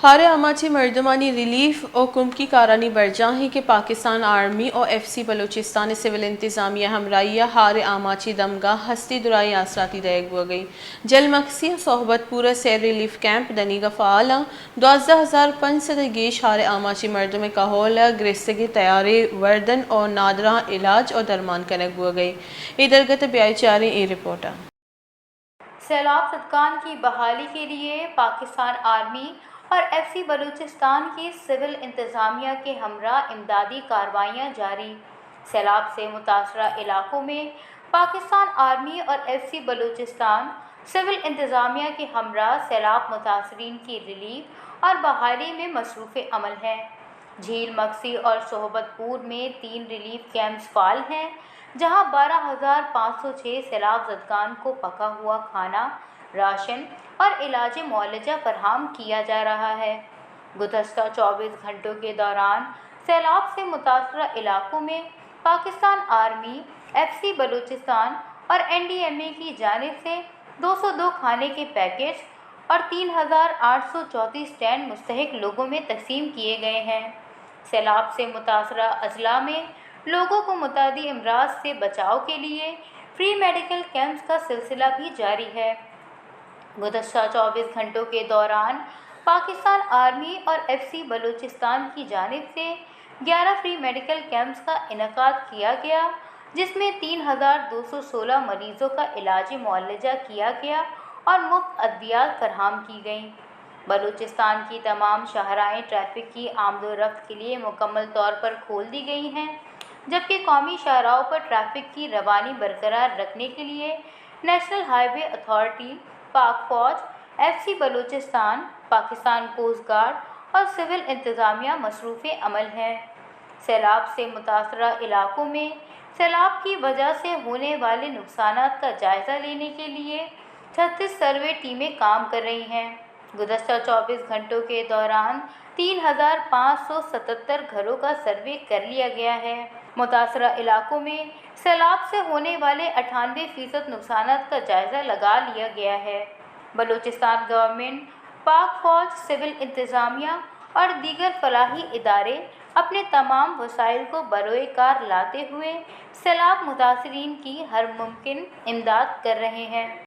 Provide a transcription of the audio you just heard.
ہارے آماچی مردمانی ریلیف اور کمپ کی کارانی برجاں کہ پاکستان آرمی اور ایف سی بلوچستان سول انتظامیہ ہمراہیہ ہارے آماچی دمگاہ ہستی درائی آسراتی دیگ ہو گئی جل مکسی صحبت پورا سیر ریلیف کیمپ دنیگا فعالا 12,500 گیش ہارے آماچی مردم کہولا گرستگی تیارے وردن اور نادرہ علاج اور درمان کنک ہو گئی ادرگت بیائی چارے ای رپورٹا سیلاب زدگان کی بحالی کے لیے پاکستان آرمی اور ایف سی بلوچستان کی سول انتظامیہ کے ہمراہ امدادی کارروائیاں جاری۔ سیلاب سے متاثرہ علاقوں میں پاکستان آرمی اور ایف سی بلوچستان سول انتظامیہ کے ہمراہ سیلاب متاثرین کی ریلیف اور بحالی میں مصروف عمل ہیں۔ جھیل مکسی اور صحبت پور میں 3 ریلیف کیمپس فعال ہیں جہاں 12,506 سیلاب زدگان کو پکا ہوا کھانا، راشن اور علاج معالجہ فراہم کیا جا رہا ہے۔ گزشتہ 24 گھنٹوں کے دوران سیلاب سے متاثرہ علاقوں میں Pakistan army, F C Balochistan اور این ڈی ایم اے کی جانب سے 202 کھانے کے پیکٹ اور 3,834 ٹین مستحق لوگوں میں تقسیم کیے گئے ہیں۔ سیلاب سے متاثرہ اضلاع میں لوگوں کو متعدی امراض سے بچاؤ کے لیے فری میڈیکل کیمپس کا سلسلہ بھی جاری ہے۔ گزشتہ 24 گھنٹوں کے دوران پاکستان آرمی اور ایف سی بلوچستان کی جانب سے 11 فری میڈیکل کیمپس کا انعقاد کیا گیا جس میں 3,216 مریضوں کا علاج معالجہ کیا گیا اور مفت ادویات فراہم کی گئیں۔ بلوچستان کی تمام شاہراہیں ٹریفک کی آمد و رفت کے لیے مکمل طور پر کھول دی گئی ہیں جبکہ قومی شاہراہوں پر ٹریفک کی روانی برقرار رکھنے کے لیے نیشنل ہائی وے اتھارٹی، پاک فوج، F C Balochistan, Pakistan coast guard اور سول انتظامیہ مصروف عمل ہیں۔ سیلاب سے متاثرہ علاقوں میں سیلاب کی وجہ سے ہونے والے نقصانات کا جائزہ لینے کے لیے 36 سروے ٹیمیں کام کر رہی ہیں۔ گزشتہ 24 گھنٹوں کے دوران 3,577 گھروں کا سروے کر لیا گیا ہے۔ متاثرہ علاقوں میں سیلاب سے ہونے والے 98% نقصانات کا جائزہ لگا لیا گیا ہے۔ بلوچستان گورنمنٹ، پاک فوج، سول انتظامیہ اور دیگر فلاحی ادارے اپنے تمام وسائل کو بروئے کار لاتے ہوئے سیلاب متاثرین کی ہر ممکن امداد کر رہے ہیں۔